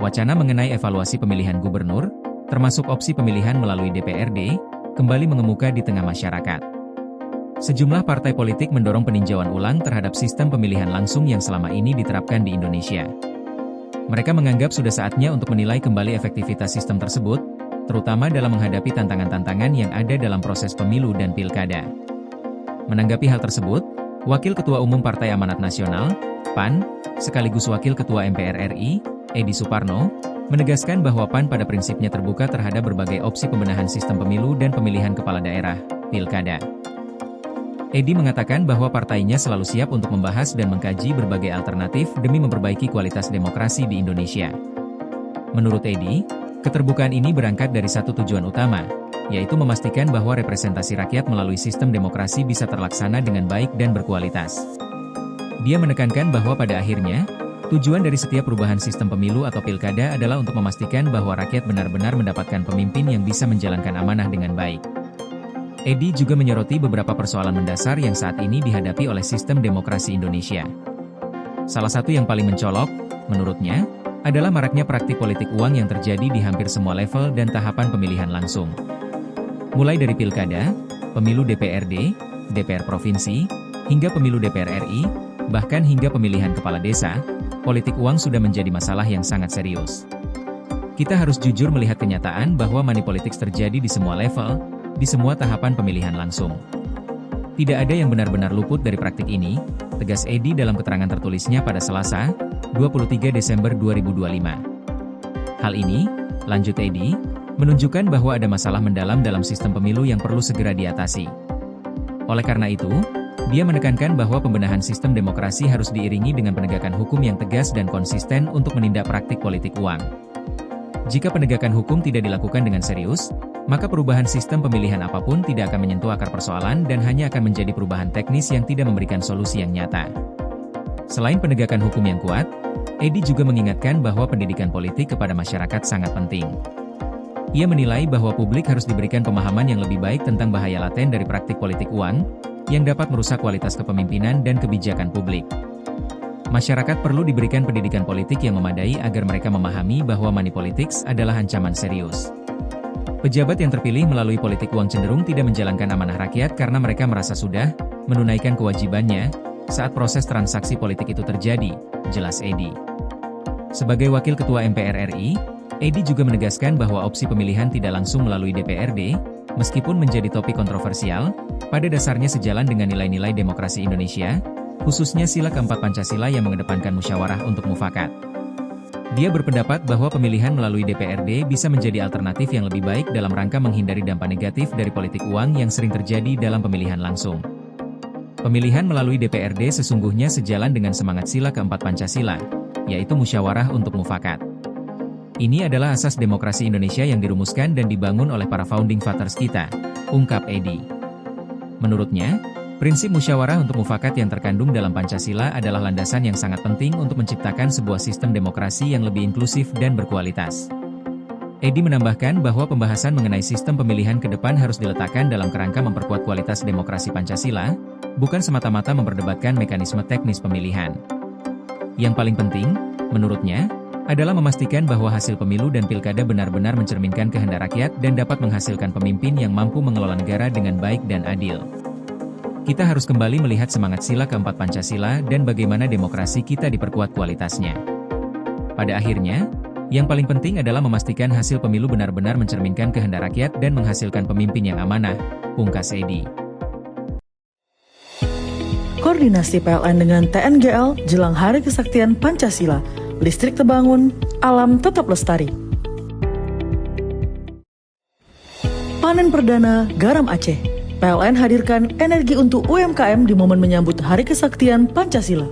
Wacana mengenai evaluasi pemilihan gubernur, termasuk opsi pemilihan melalui DPRD, kembali mengemuka di tengah masyarakat. Sejumlah partai politik mendorong peninjauan ulang terhadap sistem pemilihan langsung yang selama ini diterapkan di Indonesia. Mereka menganggap sudah saatnya untuk menilai kembali efektivitas sistem tersebut, terutama dalam menghadapi tantangan-tantangan yang ada dalam proses pemilu dan pilkada. Menanggapi hal tersebut, Wakil Ketua Umum Partai Amanat Nasional, PAN, sekaligus Wakil Ketua MPR RI, Edi Suparno, menegaskan bahwa PAN pada prinsipnya terbuka terhadap berbagai opsi pembenahan sistem pemilu dan pemilihan kepala daerah, pilkada. Edi mengatakan bahwa partainya selalu siap untuk membahas dan mengkaji berbagai alternatif demi memperbaiki kualitas demokrasi di Indonesia. Menurut Edi, keterbukaan ini berangkat dari satu tujuan utama, yaitu memastikan bahwa representasi rakyat melalui sistem demokrasi bisa terlaksana dengan baik dan berkualitas. Dia menekankan bahwa pada akhirnya, tujuan dari setiap perubahan sistem pemilu atau pilkada adalah untuk memastikan bahwa rakyat benar-benar mendapatkan pemimpin yang bisa menjalankan amanah dengan baik. Edi juga menyoroti beberapa persoalan mendasar yang saat ini dihadapi oleh sistem demokrasi Indonesia. Salah satu yang paling mencolok, menurutnya, adalah maraknya praktik politik uang yang terjadi di hampir semua level dan tahapan pemilihan langsung. Mulai dari pilkada, pemilu DPRD, DPR Provinsi, hingga pemilu DPR RI, bahkan hingga pemilihan kepala desa, politik uang sudah menjadi masalah yang sangat serius. Kita harus jujur melihat kenyataan bahwa money politics terjadi di semua level, di semua tahapan pemilihan langsung. Tidak ada yang benar-benar luput dari praktik ini, tegas Edi dalam keterangan tertulisnya pada Selasa, 23 Desember 2025. Hal ini, lanjut Edi, menunjukkan bahwa ada masalah mendalam dalam sistem pemilu yang perlu segera diatasi. Oleh karena itu, dia menekankan bahwa pembenahan sistem demokrasi harus diiringi dengan penegakan hukum yang tegas dan konsisten untuk menindak praktik politik uang. Jika penegakan hukum tidak dilakukan dengan serius, maka perubahan sistem pemilihan apapun tidak akan menyentuh akar persoalan dan hanya akan menjadi perubahan teknis yang tidak memberikan solusi yang nyata. Selain penegakan hukum yang kuat, Edi juga mengingatkan bahwa pendidikan politik kepada masyarakat sangat penting. Ia menilai bahwa publik harus diberikan pemahaman yang lebih baik tentang bahaya laten dari praktik politik uang, yang dapat merusak kualitas kepemimpinan dan kebijakan publik. Masyarakat perlu diberikan pendidikan politik yang memadai agar mereka memahami bahwa money politics adalah ancaman serius. Pejabat yang terpilih melalui politik uang cenderung tidak menjalankan amanah rakyat karena mereka merasa sudah menunaikan kewajibannya saat proses transaksi politik itu terjadi, jelas Edi. Sebagai Wakil Ketua MPR RI, Edi juga menegaskan bahwa opsi pemilihan tidak langsung melalui DPRD, meskipun menjadi topik kontroversial, pada dasarnya sejalan dengan nilai-nilai demokrasi Indonesia, khususnya sila keempat Pancasila yang mengedepankan musyawarah untuk mufakat. Dia berpendapat bahwa pemilihan melalui DPRD bisa menjadi alternatif yang lebih baik dalam rangka menghindari dampak negatif dari politik uang yang sering terjadi dalam pemilihan langsung. Pemilihan melalui DPRD sesungguhnya sejalan dengan semangat sila keempat Pancasila, yaitu musyawarah untuk mufakat. Ini adalah asas demokrasi Indonesia yang dirumuskan dan dibangun oleh para founding fathers kita, ungkap Edi. Menurutnya, prinsip musyawarah untuk mufakat yang terkandung dalam Pancasila adalah landasan yang sangat penting untuk menciptakan sebuah sistem demokrasi yang lebih inklusif dan berkualitas. Edi menambahkan bahwa pembahasan mengenai sistem pemilihan ke depan harus diletakkan dalam kerangka memperkuat kualitas demokrasi Pancasila, bukan semata-mata memperdebatkan mekanisme teknis pemilihan. Yang paling penting, menurutnya, adalah memastikan bahwa hasil pemilu dan pilkada benar-benar mencerminkan kehendak rakyat dan dapat menghasilkan pemimpin yang mampu mengelola negara dengan baik dan adil. Kita harus kembali melihat semangat sila keempat Pancasila dan bagaimana demokrasi kita diperkuat kualitasnya. Pada akhirnya, yang paling penting adalah memastikan hasil pemilu benar-benar mencerminkan kehendak rakyat dan menghasilkan pemimpin yang amanah, pungkas Edi. Koordinasi PLN dengan TNGL jelang Hari Kesaktian Pancasila. Listrik terbangun, alam tetap lestari. Panen perdana garam Aceh. PLN hadirkan energi untuk UMKM di momen menyambut Hari Kesaktian Pancasila.